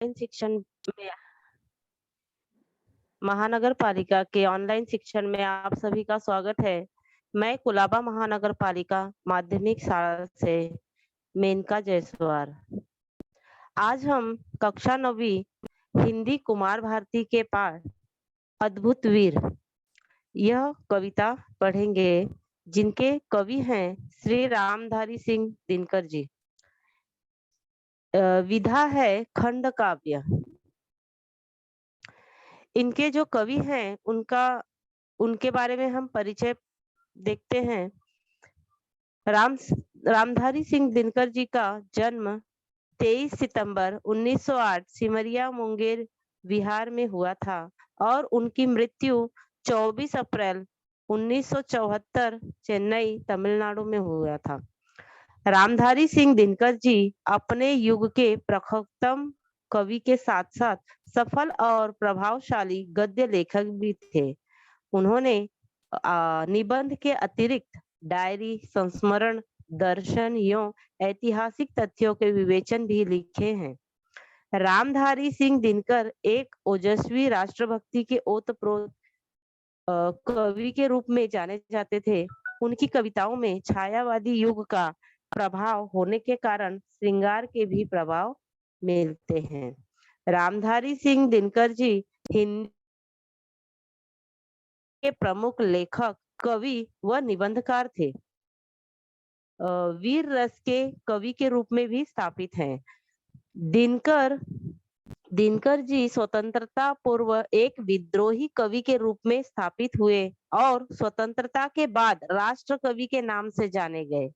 शिक्षण में महानगर पालिका के ऑनलाइन शिक्षण में आप सभी का स्वागत है। मैं कुलाबा महानगर पालिका माध्यमिक शाला से मेनका जायसवाल। आज हम कक्षा 9वीं हिंदी कुमार भारती के पाठ अद्भुत वीर यह कविता पढ़ेंगे, जिनके कवि हैं श्री रामधारी सिंह दिनकर जी। विधा है खंड काव्य। इनके जो कवि हैं उनके बारे में हम परिचय देखते हैं। रामधारी सिंह दिनकर जी का जन्म 23 सितंबर 1908 सिमरिया मुंगेर बिहार में हुआ था और उनकी मृत्यु 24 अप्रैल 1974 चेन्नई तमिलनाडु में हुआ था। रामधारी सिंह दिनकर जी अपने युग के प्रखरतम कवि के साथ साथ सफल और प्रभावशाली गद्य लेखक भी थे। उन्होंने निबंध के अतिरिक्त डायरी, संस्मरण, दर्शन एवं ऐतिहासिक तथ्यों के विवेचन भी लिखे हैं। रामधारी सिंह दिनकर एक ओजस्वी राष्ट्रभक्ति के ओतप्रोत कवि के रूप में जाने जाते थे। उनकी कविताओं में छायावादी युग का प्रभाव होने के कारण श्रृंगार के भी प्रभाव मिलते हैं। रामधारी सिंह दिनकर जी हिंदी के प्रमुख लेखक, कवि व निबंधकार थे। वीर रस के कवि के रूप में भी स्थापित हैं। दिनकर जी स्वतंत्रता पूर्व एक विद्रोही कवि के रूप में स्थापित हुए और स्वतंत्रता के बाद राष्ट्र कवि के नाम से जाने गए।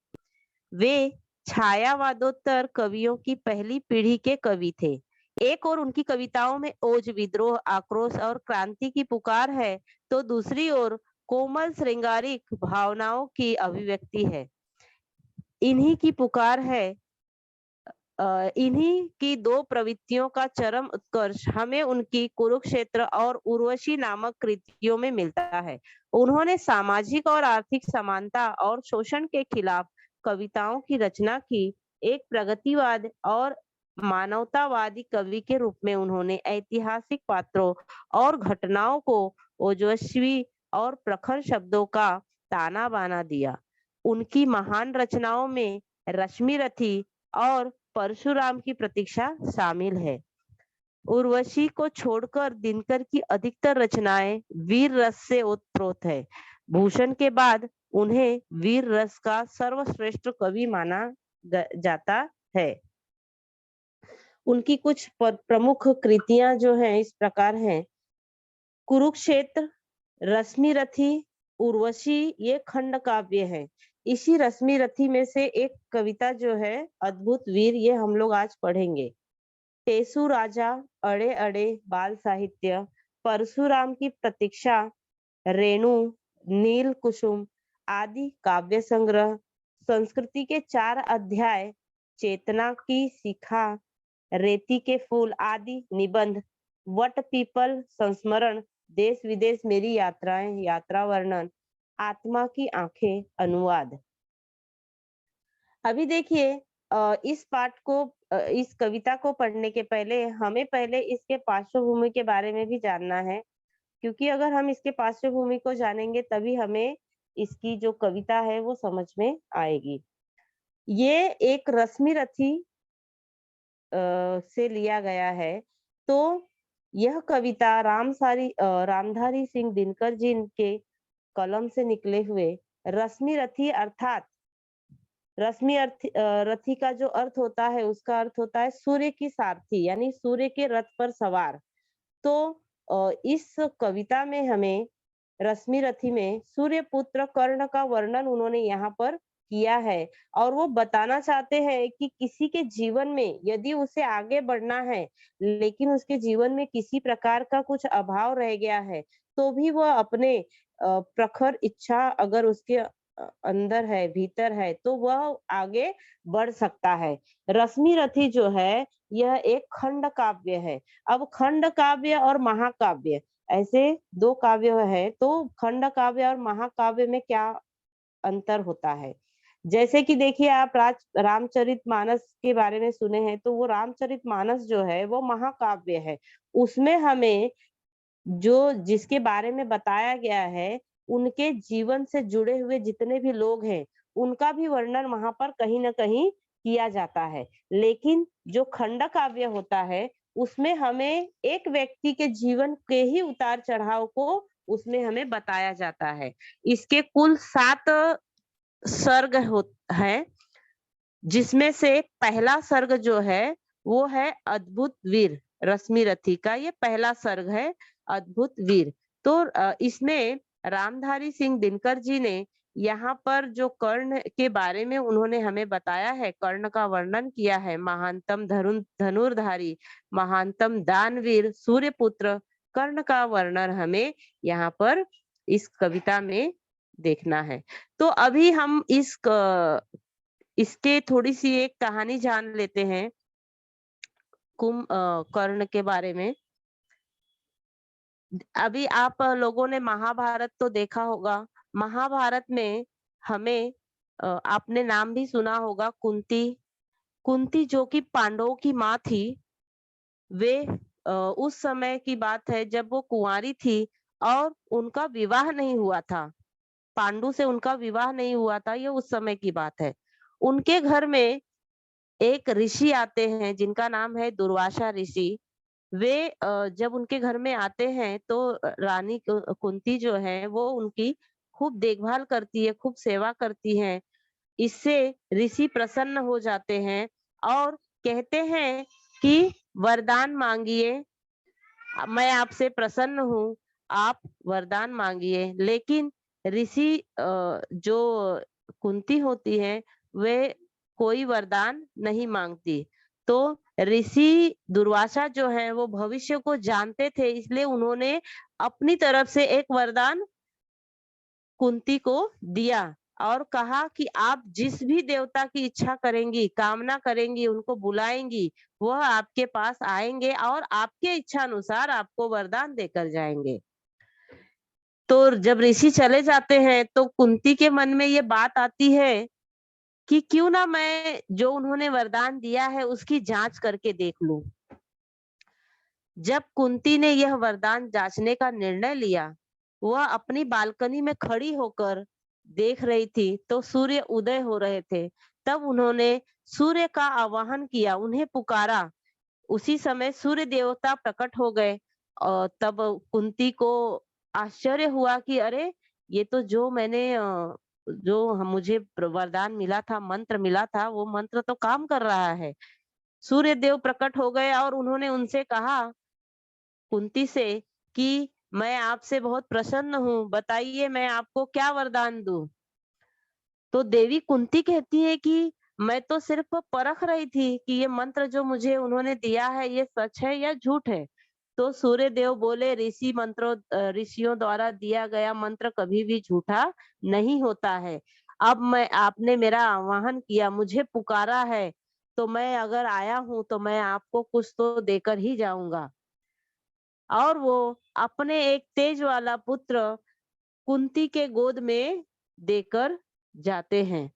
वे छायावादोत्तर कवियों की पहली पीढ़ी के कवि थे। एक और उनकी कविताओं में ओज, विद्रोह, आक्रोश और क्रांति की पुकार है, तो दूसरी ओर कोमल श्रृंगारिक भावनाओं की अभिव्यक्ति है। इन्हीं की पुकार है। इन्हीं की दो प्रवृत्तियों का चरम उत्कर्ष हमें उनकी कुरुक्षेत्र और उर्वशी नामक कृतियों में मिलता है। उन्होंने सामाजिक और आर्थिक समानता और शोषण के खिलाफ कविताओं की रचना की। एक प्रगतिवाद और मानवतावादी कवि के रूप में उन्होंने ऐतिहासिक पात्रों और घटनाओं को ओजस्वी और प्रखर शब्दों का ताना बाना दिया। उनकी महान रचनाओं में रश्मि रथी और परशुराम की प्रतीक्षा शामिल है। उर्वशी को छोड़कर दिनकर की अधिकतर रचनाएं वीर रस से ओतप्रोत है। भूषण के बाद उन्हें वीर रस का सर्वश्रेष्ठ कवि माना जाता है। उनकी कुछ प्रमुख कृतियां जो हैं इस प्रकार हैं। कुरुक्षेत्र, रश्मि रथी, उर्वशी ये खंड काव्य है। इसी रश्मि रथी में से एक कविता जो है अद्भुत वीर, ये हम लोग आज पढ़ेंगे। टेसु राजा, अड़े अड़े बाल साहित्य, परशुराम की प्रतीक्षा, रेणु, नील कुसुम आदि काव्य संग्रह, संस्कृति के 4 अध्याय, चेतना की शिखा, रेती के फूल आदि निबंध, वट पीपल संस्मरण, देश विदेश मेरी यात्राएं, यात्रा वर्णन, आत्मा की आंखें अनुवाद। अभी देखिए, इस पाठ को इस कविता को पढ़ने के पहले हमें पहले इसके पार्श्वभूमि के बारे में भी जानना है, क्योंकि अगर हम इसके पार्श्वभूमि को जानेंगे तभी हमें इसकी जो कविता है वो समझ में आएगी। ये एक रश्मि रथी से लिया गया है। तो यह कविता रामधारी सिंह दिनकर जी के कलम से निकले हुए रश्मि रथी अर्थात रथी का जो अर्थ होता है उसका अर्थ होता है सूर्य की सारथी, यानी सूर्य के रथ पर सवार। तो इस कविता में हमें रश्मि रथी में सूर्य पुत्र कर्ण का वर्णन उन्होंने यहाँ पर किया है और वो बताना चाहते हैं कि किसी के जीवन में यदि उसे आगे बढ़ना है लेकिन उसके जीवन में किसी प्रकार का कुछ अभाव रह गया है, तो भी वह अपने प्रखर इच्छा अगर उसके अंदर है, भीतर है, तो वह आगे बढ़ सकता है। रश्मि रथी जो है यह एक खंड काव्य है। अब खंड काव्य और महाकाव्य ऐसे 2 काव्य है, तो खंड काव्य और महाकाव्य में क्या अंतर होता है? जैसे कि देखिए आप रामचरितमानस के बारे में सुने हैं, तो वो रामचरितमानस जो है वो महाकाव्य है। उसमें हमें जो जिसके बारे में बताया गया है, उनके जीवन से जुड़े हुए जितने भी लोग हैं, उनका भी वर्णन वहाँ पर कहीं न कहीं किया जाता है। लेकिन जो खंड काव्य होता है, उसमें हमें एक व्यक्ति के जीवन के ही उतार-चढ़ाव को उसमें हमें बताया जाता है। इसके कुल 7 सर्ग हैं, जिसमें से पहला सर्ग जो है, वो है अद्भुत वीर, रश्मि रथी का ये पहला सर्ग है, अद्भुत वीर। तो इसमें रामधारी सिंह दिनकर जी ने यहाँ पर जो कर्ण के बारे में उन्होंने हमें बताया है, कर्ण का वर्णन किया है, महानतम धनुर्धारी, महानतम दानवीर, सूर्यपुत्र, कर्ण का वर्णन हमें यहाँ पर इस कविता में देखना है। तो अभी हम इसके थोड़ी-सी एक कहानी जान लेते हैं कर्ण के बारे में। अभी आप लोगों ने महाभारत तो देखा होगा। महाभारत में हमें आपने नाम भी सुना होगा कुंती। कुंती जो कि पांडवों की माँ थी, वे उस समय की बात है जब वो कुँवारी थी और उनका विवाह नहीं हुआ था। पांडु से उनका विवाह नहीं हुआ था, ये उस समय की बात है। उनके घर में एक ऋषि आते हैं जिनका नाम है दुर्वासा ऋषि। वे जब उनके घर में आते हैं तो रानी कुंती जो है वो उनकी खूब देखभाल करती है, खूब सेवा करती है। इससे ऋषि प्रसन्न हो जाते हैं और कहते हैं कि वरदान मांगिए, मैं आपसे प्रसन्न हूँ, आप वरदान मांगिए। लेकिन ऋषि जो कुंती होती है, वे कोई वरदान नहीं मांगती। तो ऋषि दुर्वासा जो है वो भविष्य को जानते थे, इसलिए उन्होंने अपनी तरफ से एक वरदान कुंती को दिया और कहा कि आप जिस भी देवता की इच्छा करेंगी, कामना करेंगी, उनको बुलाएंगी, वह आपके पास आएंगे और आपके इच्छा अनुसार आपको वरदान देकर जाएंगे। तो जब ऋषि चले जाते हैं तो कुंती के मन में ये बात आती है कि क्यों ना मैं जो उन्होंने वरदान दिया है उसकी जांच करके देख लूं। जब कुंती ने यह वरदान जांचने का निर्णय लिया, वह अपनी बालकनी में खड़ी होकर देख रही थी तो सूर्य उदय हो रहे थे। तब उन्होंने सूर्य का आवाहन किया, उन्हें पुकारा। उसी समय सूर्य देवता प्रकट हो गए और तब कुंती को आश्चर्य हुआ कि अरे ये तो जो मैंने मुझे वरदान मिला था, मंत्र मिला था, वो मंत्र तो काम कर रहा है। सूर्य देव प्रकट हो गए और उन्होंने उनसे कहा कुंती से कि मैं आपसे बहुत प्रसन्न हूँ, बताइए मैं आपको क्या वरदान दूं। तो देवी कुंती कहती है कि मैं तो सिर्फ परख रही थी कि ये मंत्र जो मुझे उन्होंने दिया है ये सच है या झूठ है। तो सूर्य देव बोले ऋषियों द्वारा दिया गया मंत्र कभी भी झूठा नहीं होता है। अब मैं आपने मेरा आह्वान किया, मुझे पुकारा है, तो मैं अगर आया हूँ तो मैं आपको कुछ तो देकर ही जाऊंगा। और वो अपने एक तेज वाला पुत्र कुंती के गोद में देकर जाते हैं,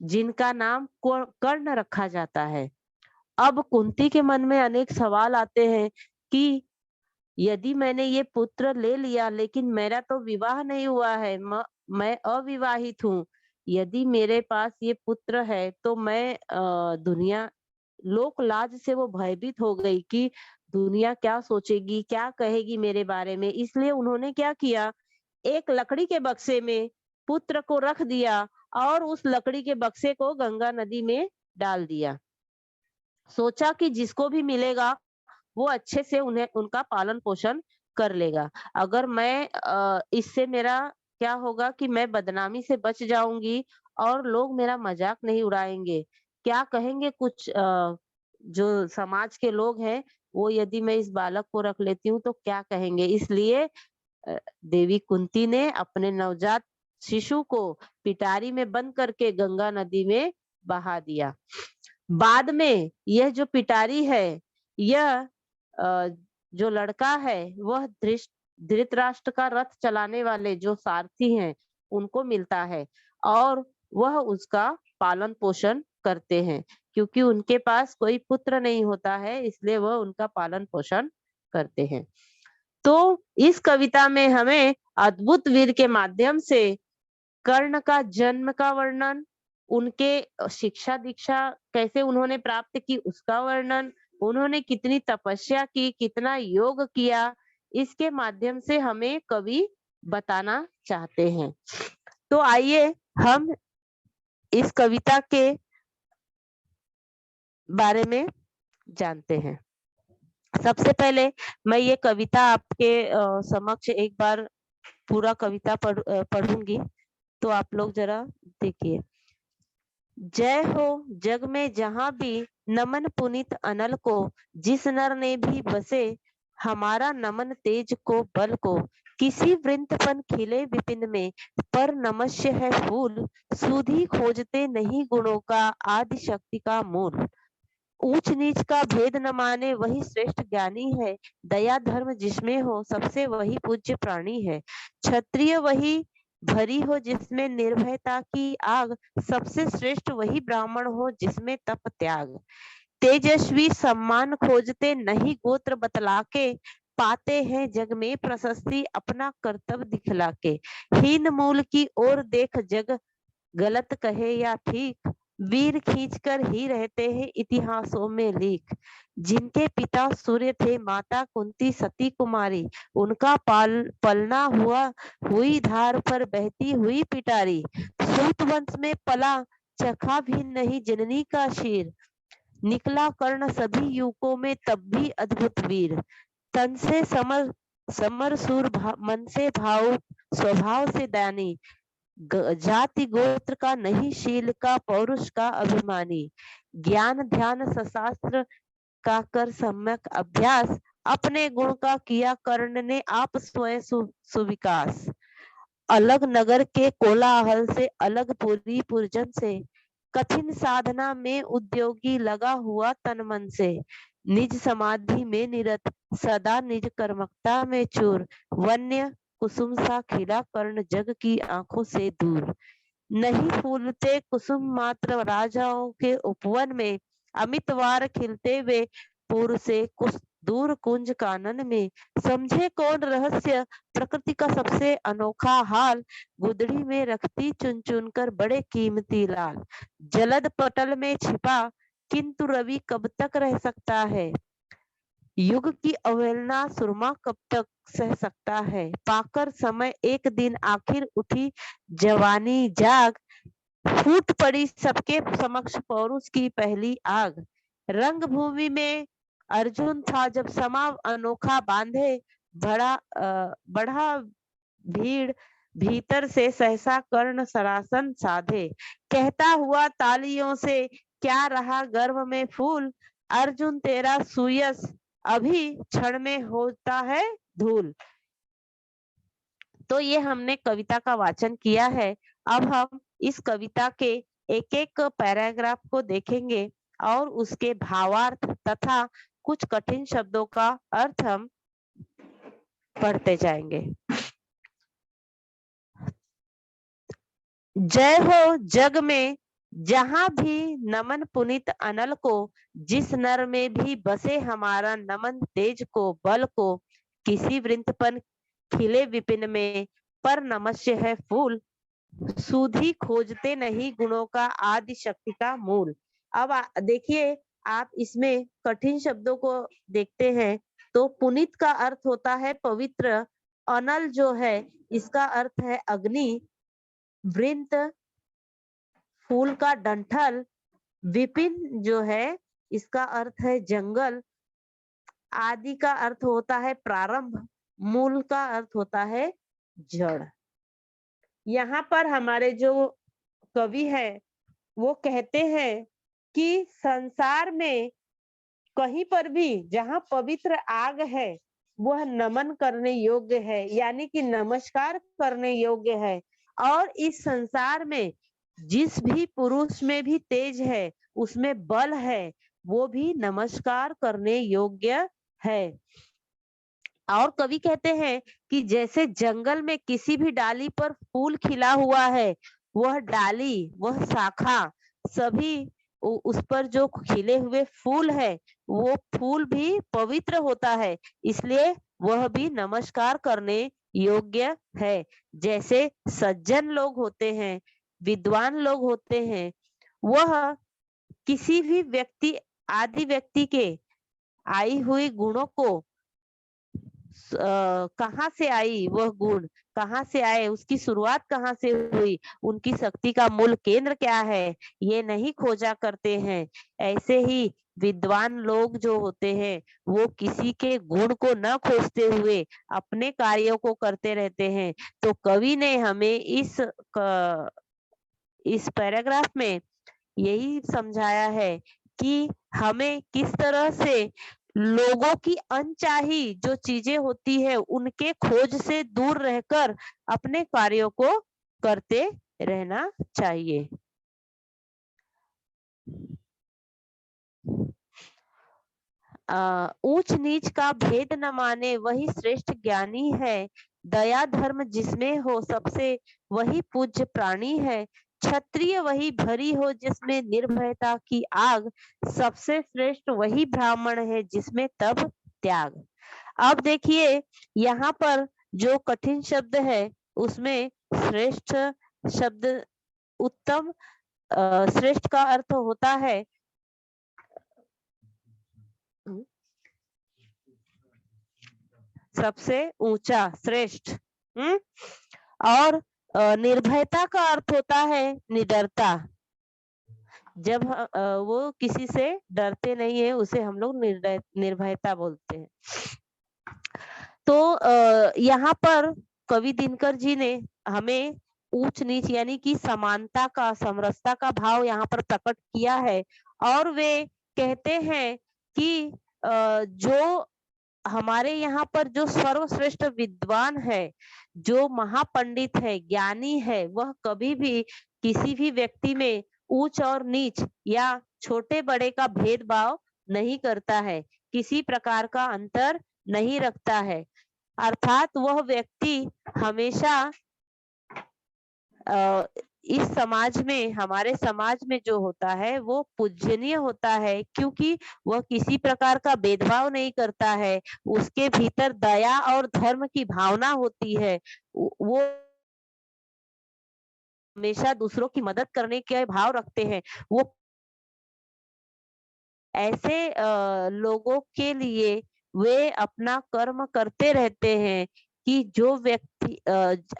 जिनका नाम कर्ण रखा जाता है। अब कुंती के मन में अनेक सवाल आते हैं कि यदि मैंने ये पुत्र ले लिया लेकिन मेरा तो विवाह नहीं हुआ है, मैं अविवाहित हूँ। यदि मेरे पास ये पुत्र है तो मैं दुनिया लोक लाज से वो भयभीत हो गई कि दुनिया क्या सोचेगी, क्या कहेगी मेरे बारे में। इसलिए उन्होंने क्या किया, एक लकड़ी के बक्से में पुत्र को रख दिया और उस लकड़ी के बक्से को गंगा नदी में डाल दिया। सोचा कि जिसको भी मिलेगा वो अच्छे से उन्हें उनका पालन पोषण कर लेगा। अगर मैं इससे मेरा क्या होगा कि मैं बदनामी से बच जाऊंगी और लोग मेरा मजाक नहीं उड़ाएंगे। क्या कहेंगे कुछ जो समाज के लोग हैं, वो यदि मैं इस बालक को रख लेती हूँ तो क्या कहेंगे। इसलिए देवी कुंती ने अपने नवजात शिशु को पिटारी में बंद करके गंगा नदी में बहा दिया। बाद में यह जो पिटारी है, यह जो लड़का है वह धृतराष्ट्र का रथ चलाने वाले जो सारथी हैं उनको मिलता है और वह उसका पालन पोषण करते हैं, क्योंकि उनके पास कोई पुत्र नहीं होता है, इसलिए वह उनका पालन पोषण करते हैं। तो इस कविता में हमें अद्भुत वीर के माध्यम से कर्ण का जन्म का वर्णन, उनके शिक्षा दीक्षा कैसे उन्होंने प्राप्त की उसका वर्णन, उन्होंने कितनी तपस्या की, कितना योग किया, इसके माध्यम से हमें कवि बताना चाहते हैं। तो आइए हम इस कविता के बारे में जानते हैं। सबसे पहले मैं ये कविता आपके समक्ष एक बार पूरा कविता पढ़ूंगी, तो आप लोग जरा देखिए। जय हो जग में जहां भी नमन पुनीत अनल को, जिस नर ने भी बसे हमारा नमन तेज को बल को, किसी वृंतपन खिले विपिन में पर नमस्य है फूल, सुधि खोजते नहीं गुणों का आदि शक्ति का मूल। ऊंच नीच का भेद न माने वही श्रेष्ठ ज्ञानी है, दया धर्म जिसमें हो सबसे वही पूज्य प्राणी है। क्षत्रिय वही भरी हो जिसमें निर्भयता की आग, सबसे श्रेष्ठ वही ब्राह्मण हो जिसमें तप त्याग। तेजस्वी सम्मान खोजते नहीं गोत्र बतला के, पाते हैं जग में प्रशस्ति अपना कर्तव्य दिखला के। हीन मूल की ओर देख जग गलत कहे या ठीक, वीर खींचकर ही रहते हैं इतिहासों में लीक। जिनके पिता सूर्य थे माता कुंती सती कुमारी, उनका पलना हुआ हुई धार पर बहती हुई पिटारी। सूत वंश में पला चखा भी नहीं जननी का शीर, निकला कर्ण सभी युगों में तब भी अद्भुत वीर। तन से समर समर सूर मन से भाव स्वभाव से दानी, जाति गोत्र का नहीं शील का पौरुष का अभिमानी। ज्ञान ध्यान सशास्त्र का कर सम्यक अभ्यास, अपने गुण का किया कर्ण ने आप स्वयं सुविकास। अलग नगर के कोलाहल से अलग पूरी पुरजन से, कठिन साधना में उद्योगी लगा हुआ तन मन से। निज समाधि में निरत सदा निज कर्मकता में चूर, वन्य कुसुम सा खिला कर्ण जग की आंखों से दूर। नहीं फूलते कुसुम मात्र राजाओं के उपवन में, अमित वार खिलते वे पूर्व से कुछ दूर कुंज कानन में। समझे कौन रहस्य प्रकृति का सबसे अनोखा हाल, गुदड़ी में रखती चुन चुन कर बड़े कीमती लाल। जलद पटल में छिपा किंतु रवि कब तक रह सकता है, युग की अवहेलना सुरमा कब तक सह सकता है। पाकर समय एक दिन आखिर उठी जवानी जाग, फूट पड़ी सबके समक्ष पौरुष की पहली आग। रंग भूमि में अर्जुन था जब समा अनोखा बांधे, बढ़ा भीड़ भीतर से सहसा कर्ण सरासन साधे। कहता हुआ तालियों से क्या रहा गर्भ में फूल, अर्जुन तेरा सुयस अभी क्षण में होता है धूल। तो ये हमने कविता का वाचन किया है। अब हम इस कविता के एक एक पैराग्राफ को देखेंगे और उसके भावार्थ तथा कुछ कठिन शब्दों का अर्थ हम पढ़ते जाएंगे। जय हो जग में जहां भी नमन पुनीत अनल को, जिस नर में भी बसे हमारा नमन तेज को बल को। किसी वृंतपन खिले विपिन में पर नमस्य है फूल, सुधि खोजते नहीं गुणों का आदि शक्ति का मूल। अब देखिए आप इसमें कठिन शब्दों को देखते हैं। तो पुनीत का अर्थ होता है पवित्र, अनल जो है इसका अर्थ है अग्नि, वृंत फूल का डंठल, विपिन जो है इसका अर्थ है जंगल, आदि का अर्थ होता है प्रारंभ, मूल का अर्थ होता है जड़। यहाँ पर हमारे जो कवि है वो कहते हैं कि संसार में कहीं पर भी जहाँ पवित्र आग है वह नमन करने योग्य है, यानी कि नमस्कार करने योग्य है। और इस संसार में जिस भी पुरुष में भी तेज है, उसमें बल है, वो भी नमस्कार करने योग्य है। और कवि कहते हैं कि जैसे जंगल में किसी भी डाली पर फूल खिला हुआ है वह डाली, वह शाखा, सभी उस पर जो खिले हुए फूल है, वो फूल भी पवित्र होता है, इसलिए वह भी नमस्कार करने योग्य है। जैसे सज्जन लोग होते हैं, विद्वान लोग होते हैं, वह किसी भी व्यक्ति, आदि व्यक्ति के आई हुई गुणों को कहाँ से आई, वह गुण कहाँ से आए, उसकी शुरुआत कहाँ से हुई, उनकी शक्ति का मूल केंद्र क्या है, ये नहीं खोजा करते हैं। ऐसे ही विद्वान लोग जो होते हैं, वो किसी के गुण को न खोजते हुए अपने कार्यों को करते रहते हैं। तो कवि ने हमें इस पैराग्राफ में यही समझाया है कि हमें किस तरह से लोगों की अनचाही जो चीजें होती है, उनके खोज से दूर रहकर अपने कार्यों को करते रहना चाहिए। ऊंच नीच का भेद न माने वही श्रेष्ठ ज्ञानी है, दया धर्म जिसमें हो सबसे वही पूज्य प्राणी है, क्षत्रिय वही भरी हो जिसमें निर्भयता की आग, सबसे श्रेष्ठ वही ब्राह्मण है जिसमें तप त्याग। अब देखिए यहाँ पर जो कठिन शब्द है, उसमें श्रेष्ठ शब्द उत्तम, श्रेष्ठ का अर्थ होता है सबसे ऊंचा, श्रेष्ठ। और निर्भयता का अर्थ होता है निडरता। जब वो किसी से डरते नहीं है, उसे हम लोग निर्भयता बोलते हैं। तो यहाँ पर कवि दिनकर जी ने हमें ऊंच नीच यानी कि समानता का, समरसता का भाव यहाँ पर प्रकट किया है। और वे कहते हैं कि जो हमारे यहाँ पर जो सर्वश्रेष्ठ विद्वान है, जो महापंडित है, ज्ञानी है, वह कभी भी किसी भी व्यक्ति में ऊंच और नीच या छोटे बड़े का भेदभाव नहीं करता है, किसी प्रकार का अंतर नहीं रखता है। अर्थात वह व्यक्ति हमेशा इस समाज में, हमारे समाज में जो होता है, वो पूजनीय होता है, क्योंकि वह किसी प्रकार का भेदभाव नहीं करता है, उसके भीतर दया और धर्म की भावना होती है, वो हमेशा दूसरों की मदद करने के भाव रखते हैं। वो ऐसे लोगों के लिए वे अपना कर्म करते रहते हैं कि जो व्यक्ति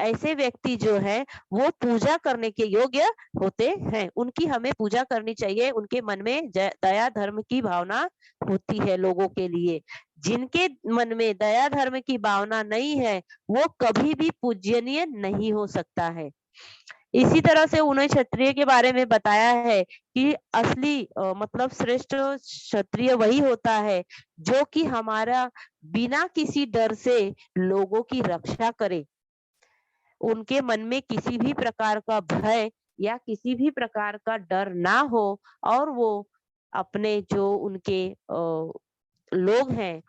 ऐसे व्यक्ति जो है वो पूजा करने के योग्य होते हैं, उनकी हमें पूजा करनी चाहिए। उनके मन में दया धर्म की भावना होती है लोगों के लिए। जिनके मन में दया धर्म की भावना नहीं है, वो कभी भी पूजनीय नहीं हो सकता है। इसी तरह से उन्हें क्षत्रिय के बारे में बताया है कि असली मतलब श्रेष्ठ क्षत्रिय वही होता है जो कि हमारा बिना किसी डर से लोगों की रक्षा करे, उनके मन में किसी भी प्रकार का भय या किसी भी प्रकार का डर ना हो, और वो अपने जो उनके लोग हैं,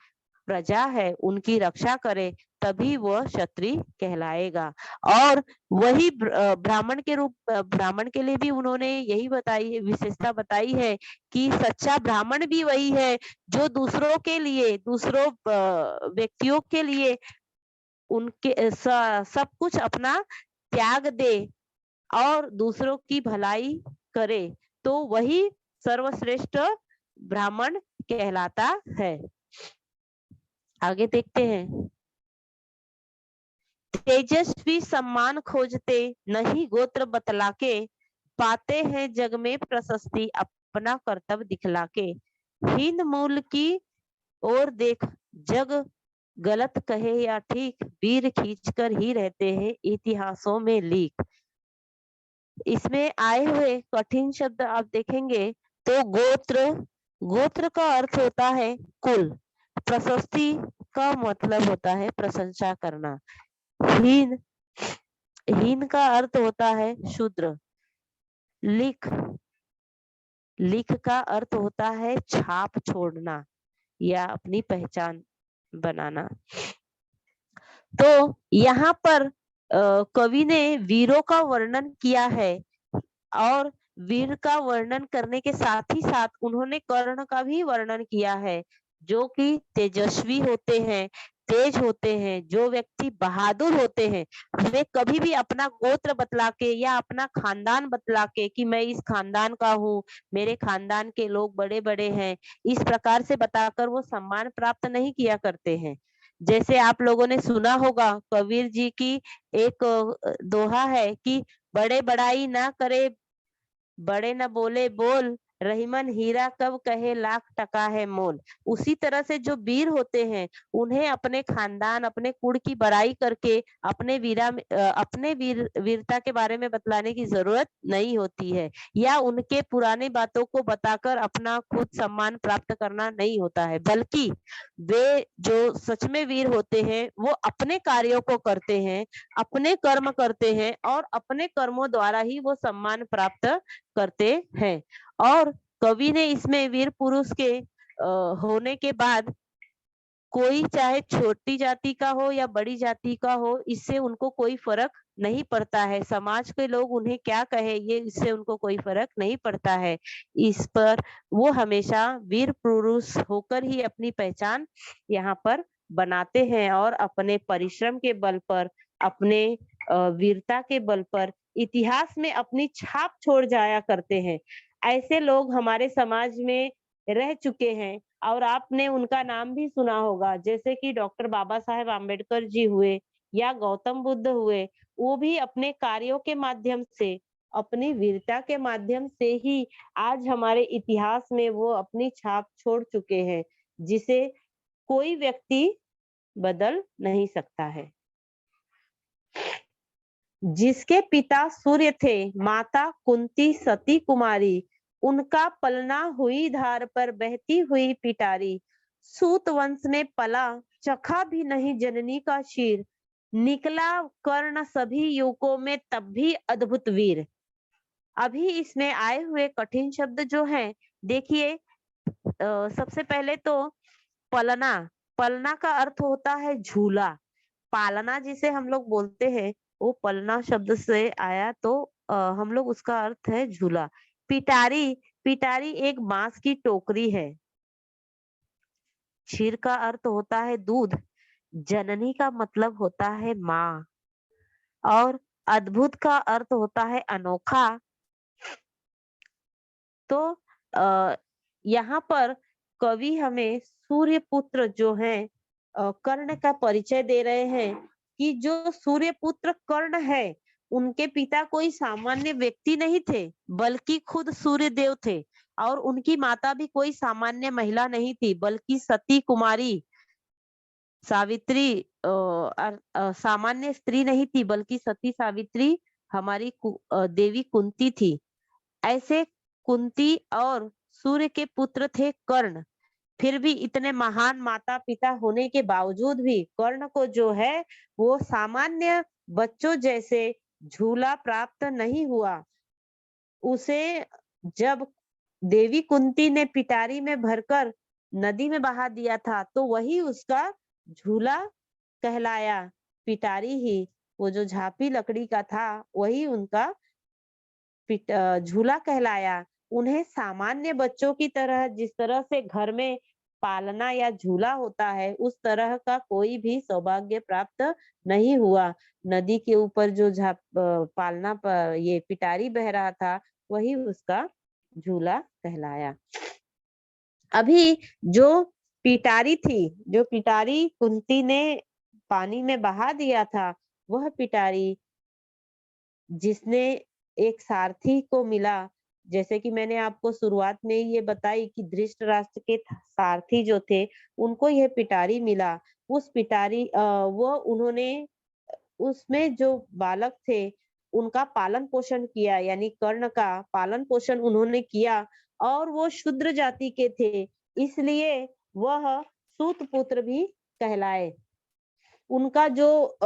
प्रजा है, उनकी रक्षा करे, तभी वह क्षत्रिय कहलाएगा। और वही ब्राह्मण के रूप, ब्राह्मण के लिए भी उन्होंने यही बताई है, विशेषता बताई है कि सच्चा ब्राह्मण भी वही है जो दूसरों के लिए, दूसरों व्यक्तियों के लिए उनके सब कुछ अपना त्याग दे और दूसरों की भलाई करे, तो वही सर्वश्रेष्ठ ब्राह्मण कहलाता है। आगे देखते हैं। तेजस्वी सम्मान खोजते नहीं गोत्र बतला के, पाते हैं जग में प्रशस्ति अपना कर्तव्य दिखला के, हीन मूल की ओर देख जग गलत कहे या ठीक, वीर खींचकर ही रहते हैं इतिहासों में लीक। इसमें आए हुए कठिन शब्द आप देखेंगे तो गोत्र, गोत्र का अर्थ होता है कुल, प्रशस्ति का मतलब होता है प्रशंसा करना, हीन, हीन का अर्थ होता है शूद्र, लिख, लिख का अर्थ होता है छाप छोड़ना या अपनी पहचान बनाना। तो यहाँ पर कवि ने वीरों का वर्णन किया है और वीर का वर्णन करने के साथ ही साथ उन्होंने कर्ण का भी वर्णन किया है, जो कि तेजस्वी होते हैं, तेज होते हैं। जो व्यक्ति बहादुर होते हैं वे कभी भी अपना गोत्र बतला के या अपना खानदान बतला के कि मैं इस खानदान का हूँ, मेरे खानदान के लोग बड़े बड़े हैं, इस प्रकार से बताकर वो सम्मान प्राप्त नहीं किया करते हैं। जैसे आप लोगों ने सुना होगा कबीर जी की एक दोहा है कि बड़े बड़ाई ना करे, बड़े न बोले बोल, रहीमन हीरा कब कहे लाख टका है मोल। उसी तरह से जो वीर होते हैं उन्हें अपने खानदान अपने कुल की बड़ाई करके अपने वीरता के बारे में बतलाने की जरूरत नहीं होती है, या उनके पुराने बातों को बताकर अपना खुद सम्मान प्राप्त करना नहीं होता है, बल्कि वे जो सच में वीर होते हैं वो अपने कार्यों को करते हैं, अपने कर्म करते हैं और अपने कर्मों द्वारा ही वो सम्मान प्राप्त करते हैं। और कवि ने इसमें वीर पुरुष के होने के बाद कोई चाहे छोटी जाति का हो या बड़ी जाति का हो, इससे उनको कोई फर्क नहीं पड़ता है। समाज के लोग उन्हें क्या कहे ये इससे उनको कोई फर्क नहीं पड़ता है। इस पर वो हमेशा वीर पुरुष होकर ही अपनी पहचान यहाँ पर बनाते हैं और अपने परिश्रम के बल पर, अपने वीरता के बल पर इतिहास में अपनी छाप छोड़ जाया करते हैं। ऐसे लोग हमारे समाज में रह चुके हैं और आपने उनका नाम भी सुना होगा, जैसे कि डॉक्टर बाबा साहेब आम्बेडकर जी हुए या गौतम बुद्ध हुए। वो भी अपने कार्यों के माध्यम से, अपनी वीरता के माध्यम से ही आज हमारे इतिहास में वो अपनी छाप छोड़ चुके हैं, जिसे कोई व्यक्ति बदल नहीं सकता है। जिसके पिता सूर्य थे, माता कुंती सती कुमारी, उनका पलना हुई धार पर बहती हुई पिटारी। सूत वंश में पला, चखा भी नहीं जननी का शीर, निकला कर्ण सभी युवकों में तब भी अद्भुत वीर। अभी इसमें आए हुए कठिन शब्द जो हैं, देखिए सबसे पहले तो पलना, पलना का अर्थ होता है झूला। पालना जिसे हम लोग बोलते हैं वो पलना शब्द से आया, तो हम लोग उसका अर्थ है झूला। पिटारी, पिटारी एक बांस की टोकरी है। क्षीर का अर्थ होता है दूध। जननी का मतलब होता है माँ। और अद्भुत का अर्थ होता है अनोखा। तो आ, यहाँ पर कवि हमें सूर्य पुत्र जो है कर्ण का परिचय दे रहे हैं कि जो सूर्य पुत्र कर्ण है उनके पिता कोई सामान्य व्यक्ति नहीं थे, बल्कि खुद सूर्य देव थे। और उनकी माता भी कोई सामान्य महिला नहीं थी, बल्कि सती कुमारी सावित्री सामान्य स्त्री नहीं थी, बल्कि सती सावित्री हमारी देवी कुंती थी। ऐसे कुंती और सूर्य के पुत्र थे कर्ण। फिर भी इतने महान माता पिता होने के बावजूद भी कर्ण को जो है वो सामान्य बच्चों जैसे झूला प्राप्त नहीं हुआ। उसे जब देवी कुंती ने पिटारी में भरकर नदी में बहा दिया था तो वही उसका झूला कहलाया। पिटारी ही, वो जो झापी लकड़ी का था वही उनका झूला कहलाया। उन्हें सामान्य बच्चों की तरह जिस तरह से घर में पालना या झूला होता है उस तरह का कोई भी सौभाग्य प्राप्त नहीं हुआ। नदी के ऊपर जो पालना पर ये पिटारी बह रहा था वही उसका झूला कहलाया। अभी जो पिटारी थी, जो पिटारी कुंती ने पानी में बहा दिया था, वह पिटारी जिसने एक सारथी को मिला, जैसे कि मैंने आपको शुरुआत में ही ये बताई कि धृतराष्ट्र के सारथी जो थे उनको यह पिटारी मिला। उस पिटारी वो उन्होंने उसमें जो बालक थे उनका पालन पोषण किया, यानी कर्ण का पालन पोषण उन्होंने किया। और वो शूद्र जाति के थे, इसलिए वह सूत पुत्र भी कहलाए। उनका जो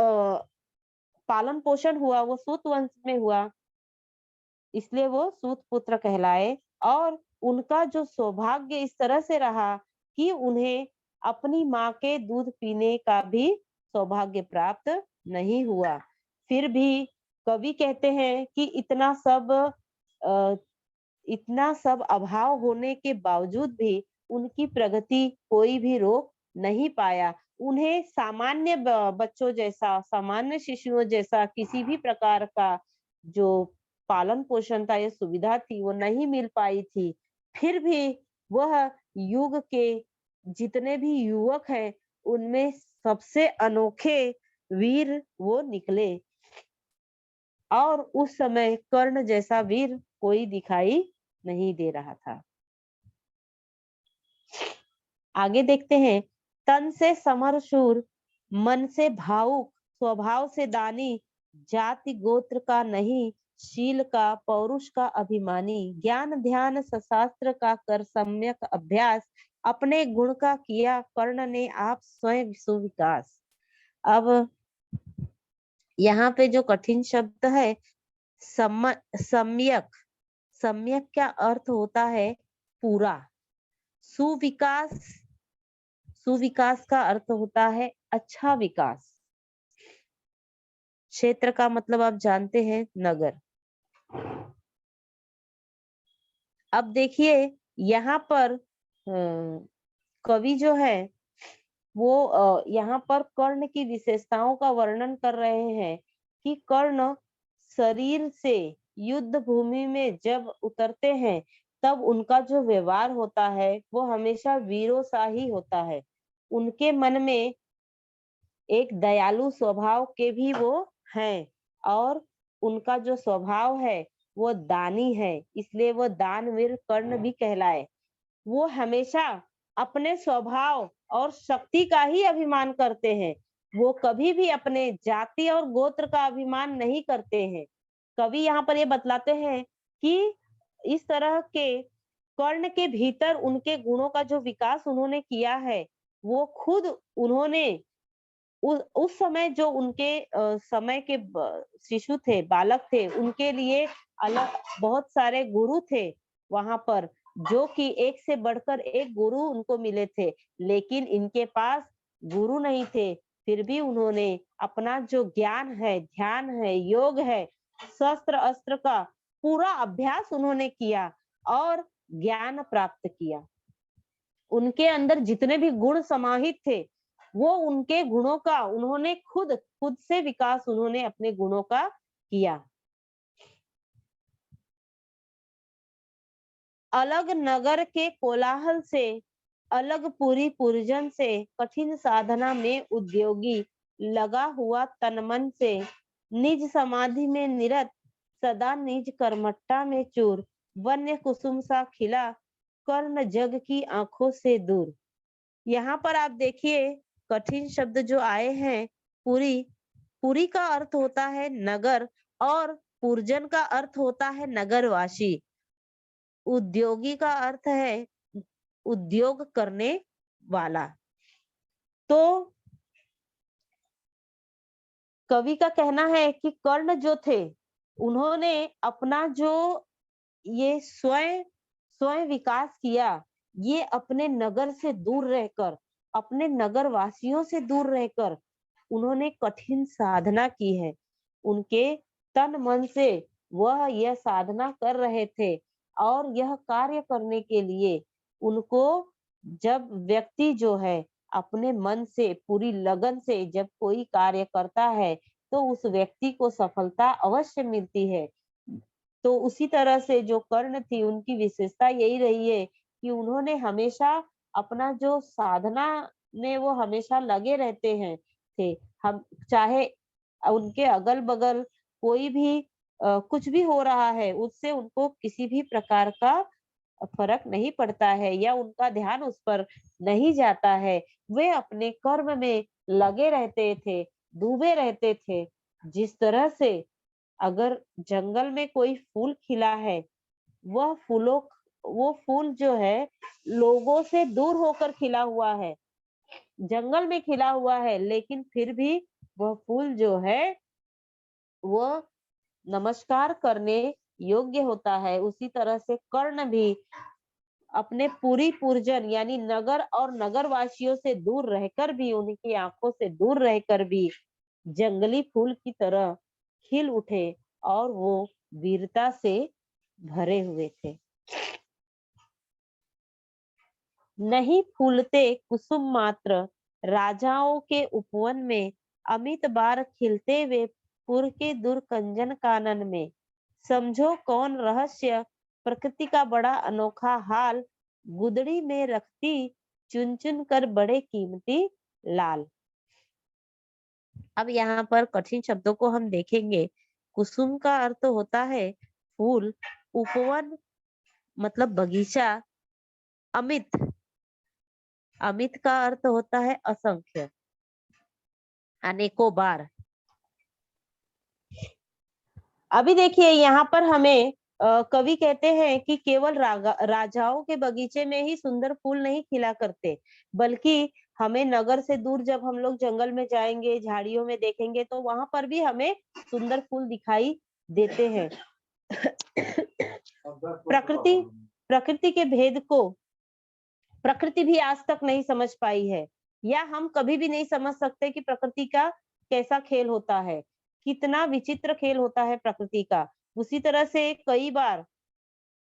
पालन पोषण हुआ वो सूत वंश में हुआ, इसलिए वो सूत पुत्र कहलाए। और उनका जो सौभाग्य इस तरह से रहा कि उन्हें अपनी माँ के दूध पीने का भी सौभाग्य प्राप्त नहीं हुआ। फिर भी कवि कहते हैं कि अ, इतना सब अभाव होने के बावजूद भी उनकी प्रगति कोई भी रोक नहीं पाया। उन्हें सामान्य बच्चों जैसा, सामान्य शिशुओं जैसा किसी भी प्रकार का जो पालन पोषण था या सुविधा थी वो नहीं मिल पाई थी। फिर भी वह युग के जितने भी युवक हैं उनमें सबसे अनोखे वीर वो निकले और उस समय कर्ण जैसा वीर कोई दिखाई नहीं दे रहा था। आगे देखते हैं, तन से समर शूर, मन से भावुक, स्वभाव से दानी, जाति गोत्र का नहीं, शील का पौरुष का अभिमानी, ज्ञान ध्यान शास्त्र का कर सम्यक अभ्यास, अपने गुण का किया कर्ण ने आप स्वयं सुविकास। अब यहाँ पे जो कठिन शब्द है सम्यक, सम्यक का अर्थ होता है पूरा। सुविकास, सुविकास का अर्थ होता है अच्छा विकास। क्षेत्र का मतलब आप जानते हैं नगर। अब देखिए यहाँ पर कवि जो है वो यहाँ पर कर्ण की विशेषताओं का वर्णन कर रहे हैं कि कर्ण शरीर से युद्ध भूमि में जब उतरते हैं तब उनका जो व्यवहार होता है वो हमेशा वीरों सा ही होता है। उनके मन में एक दयालु स्वभाव के भी वो हैं और उनका जो स्वभाव है वो दानी है, इसलिए वो दानवीर कर्ण भी कहलाए। वो हमेशा अपने स्वभाव और शक्ति का ही अभिमान करते हैं। वो कभी भी अपने जाति और गोत्र का अभिमान नहीं करते हैं। कवि यहाँ पर ये बतलाते हैं कि इस तरह के कर्ण के भीतर उनके गुणों का जो विकास उन्होंने किया है वो खुद उन्होंने उस समय जो उनके समय के शिशु थे, बालक थे, उनके लिए अलग बहुत सारे गुरु थे वहां पर, जो कि एक से बढ़कर एक गुरु उनको मिले थे, लेकिन इनके पास गुरु नहीं थे। फिर भी उन्होंने अपना जो ज्ञान है, ध्यान है, योग है, शस्त्र अस्त्र का पूरा अभ्यास उन्होंने किया और ज्ञान प्राप्त किया। उनके अंदर जितने भी गुण समाहित थे वो उनके गुणों का उन्होंने खुद खुद से विकास उन्होंने अपने गुणों का किया। अलग नगर के कोलाहल से, अलग पूरी पुरजन से, कठिन साधना में उद्योगी, लगा हुआ तन मन से, निज समाधि में निरत, सदा निज कर्मठता में चूर, वन्य कुसुम सा खिला, कर्ण जग की आंखों से दूर। यहाँ पर आप देखिए कठिन शब्द जो आए हैं, पुरी, पुरी का अर्थ होता है नगर और पुरजन का अर्थ होता है नगरवासी। उद्योगी का अर्थ है उद्योग करने वाला। तो कवि का कहना है कि कर्ण जो थे उन्होंने अपना जो ये स्वयं स्वयं विकास किया, ये अपने नगर से दूर रहकर, अपने नगर वासियों से दूर रहकर उन्होंने कठिन साधना की है। उनके तन मन से वह यह साधना कर रहे थे और यह कार्य करने के लिए उनको, जब व्यक्ति जो है अपने मन से पूरी लगन से जब कोई कार्य करता है तो उस व्यक्ति को सफलता अवश्य मिलती है। तो उसी तरह से जो कर्ण थी उनकी विशेषता यही रही है कि उन्होंने हमेशा अपना जो साधना में वो हमेशा लगे रहते हैं थे। हम चाहे उनके अगल बगल कोई भी कुछ भी हो रहा है उससे उनको किसी भी प्रकार का फर्क नहीं पड़ता है या उनका ध्यान उस पर नहीं जाता है। वे अपने कर्म में लगे रहते थे, डूबे रहते थे। जिस तरह से अगर जंगल में कोई फूल खिला है, वह फूलों वो फूल जो है लोगों से दूर होकर खिला हुआ है, जंगल में खिला हुआ है, लेकिन फिर भी वह फूल जो है वह नमस्कार करने योग्य होता है। उसी तरह से कर्ण भी अपने पूरी पुरजन यानी नगर और नगर वासियों से दूर रहकर भी, उनकी आंखों से दूर रहकर भी जंगली फूल की तरह खिल उठे और वो वीरता से भरे हुए थे। नहीं फूलते कुसुम मात्र, राजाओं के उपवन में, अमित बार खिलते वे पुर के दूर कंजन कानन में। समझो कौन रहस्य प्रकृति का बड़ा अनोखा हाल, गुदड़ी में रखती चुन चुन कर बड़े कीमती लाल। अब यहाँ पर कठिन शब्दों को हम देखेंगे। कुसुम का अर्थ होता है फूल, उपवन मतलब बगीचा, अमित, अमित का अर्थ होता है असंख्य, अनेकों बार। अभी देखिए यहाँ पर हमें कवि कहते हैं कि केवल राजाओं के बगीचे में ही सुंदर फूल नहीं खिला करते, बल्कि हमें नगर से दूर जब हम लोग जंगल में जाएंगे, झाड़ियों में देखेंगे, तो वहां पर भी हमें सुंदर फूल दिखाई देते हैं। प्रकृति प्रकृति के भेद को प्रकृति भी आज तक नहीं समझ पाई है, या हम कभी भी नहीं समझ सकते कि प्रकृति का कैसा खेल होता है, कितना विचित्र खेल होता है प्रकृति का। उसी तरह से कई बार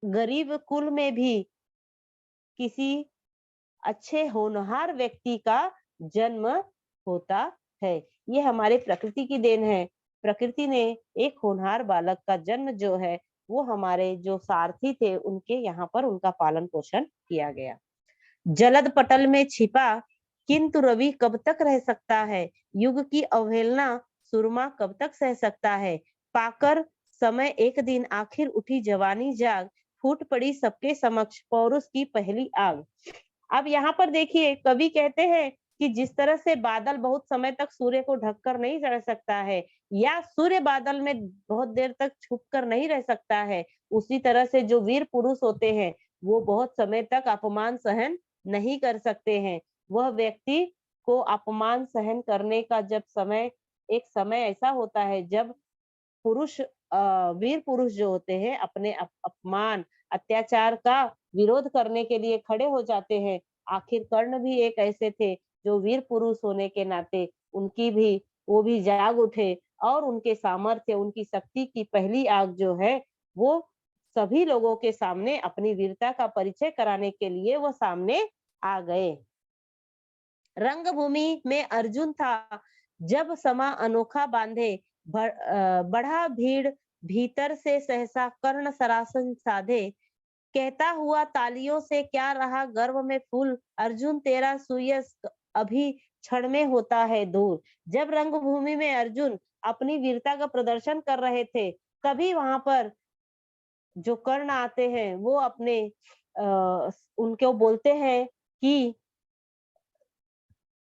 गरीब कुल में भी किसी अच्छे होनहार व्यक्ति का जन्म होता है। ये हमारे प्रकृति की देन है। प्रकृति ने एक होनहार बालक का जन्म जो है वो हमारे जो सारथी थे उनके यहाँ पर उनका पालन पोषण किया गया। जलद पटल में छिपा किंतु रवि कब तक रह सकता है, युग की अवहेलना सुरमा कब तक सह सकता है, पाकर समय एक दिन आखिर उठी जवानी जाग, फूट पड़ी सबके समक्ष पौरुष की पहली आग। अब यहाँ पर देखिए कवि कहते हैं कि जिस तरह से बादल बहुत समय तक सूर्य को ढककर नहीं रह सकता है, या सूर्य बादल में बहुत देर तक छुप कर नहीं रह सकता है, उसी तरह से जो वीर पुरुष होते हैं वो बहुत समय तक अपमान सहन नहीं कर सकते हैं। वह व्यक्ति को अपमान सहन करने का जब समय, एक समय ऐसा होता है जब पुरुष वीर पुरुष जो होते हैं अपने अपमान अत्याचार का विरोध करने के लिए खड़े हो जाते हैं। आखिर कर्ण भी एक ऐसे थे जो वीर पुरुष होने के नाते उनकी भी वो भी जाग उठे और उनके सामर्थ्य, उनकी शक्ति की पहली आग जो है वो सभी लोगों के सामने अपनी वीरता का परिचय कराने के लिए वो सामने आ गए। रंगभूमि में अर्जुन था जब समा अनोखा बांधे, बढ़ा भीड़ भीतर से सहसा कर्ण सरासन साधे, कहता हुआ तालियों से क्या रहा गर्व में फूल, अर्जुन तेरा सुयस अभी क्षण में होता है दूर। जब रंगभूमि में अर्जुन अपनी वीरता का प्रदर्शन कर रहे थे तभी वहां पर जो कर्ण आते हैं वो अपने उनको बोलते हैं कि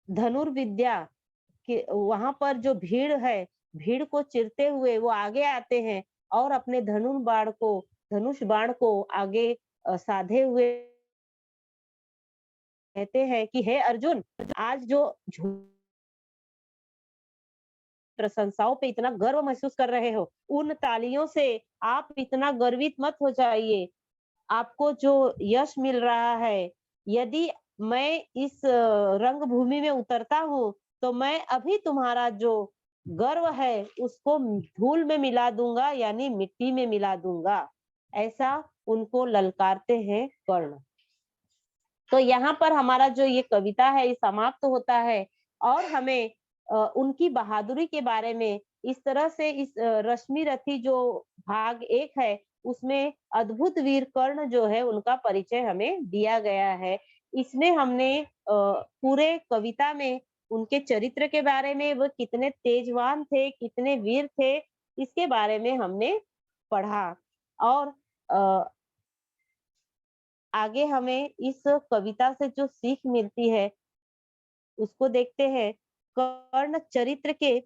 धनुर्विद्या कि वहां पर जो भीड़ है, भीड़ को चिरते हुए वो आगे आते हैं और अपने धनुष बाण को आगे साधे हुए कहते हैं कि हे अर्जुन, आज जो प्रशंसाओं पे इतना गर्व महसूस कर रहे हो, उन तालियों से आप इतना गर्वित मत हो जाइए। आपको जो यश मिल रहा है, यदि मैं इस रंगभूमि में उतरता हूँ तो मैं अभी तुम्हारा जो गर्व है उसको धूल में मिला दूंगा, यानी मिट्टी में मिला दूंगा। ऐसा उनको ललकारते हैं कर्ण। तो यहाँ पर हमारा जो ये कविता है ये समाप्त होता है और हमें उनकी बहादुरी के बारे में इस तरह से इस रश्मि रथी जो भाग 1 है उसमें अद्भुत वीर कर्ण जो है उनका परिचय हमें दिया गया है। इसमें हमने पूरे कविता में उनके चरित्र के बारे में, वो कितने तेजवान थे, कितने वीर थे, इसके बारे में हमने पढ़ा। और आगे हमें इस कविता से जो सीख मिलती है उसको देखते हैं। कर्ण चरित्र के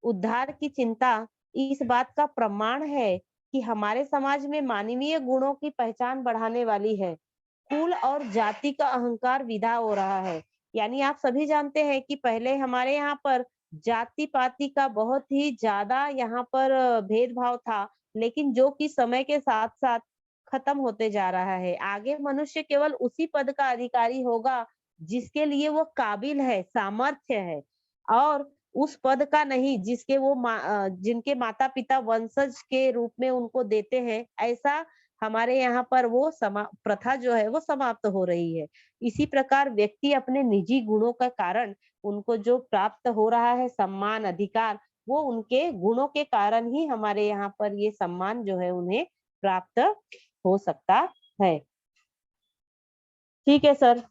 उद्धार की चिंता इस बात का प्रमाण है कि हमारे समाज में मानवीय गुणों की पहचान बढ़ाने वाली है। कुल और जाति का अहंकार विदा हो रहा है। यानी आप सभी जानते हैं कि पहले हमारे यहाँ पर जाति पाति का बहुत ही ज्यादा यहाँ पर भेदभाव था, लेकिन जो कि समय के साथ साथ खत्म होते जा रहा है। आगे मनुष्य केवल उसी पद का अधिकारी होगा जिसके लिए वो काबिल है, सामर्थ्य है, और उस पद का नहीं जिसके वो जिनके माता पिता वंशज के रूप में उनको देते हैं, ऐसा हमारे यहाँ पर वो प्रथा जो है वो समाप्त हो रही है। इसी प्रकार व्यक्ति अपने निजी गुणों का कारण उनको जो प्राप्त हो रहा है सम्मान अधिकार, वो उनके गुणों के कारण ही हमारे यहाँ पर ये सम्मान जो है उन्हें प्राप्त हो सकता है। ठीक है सर।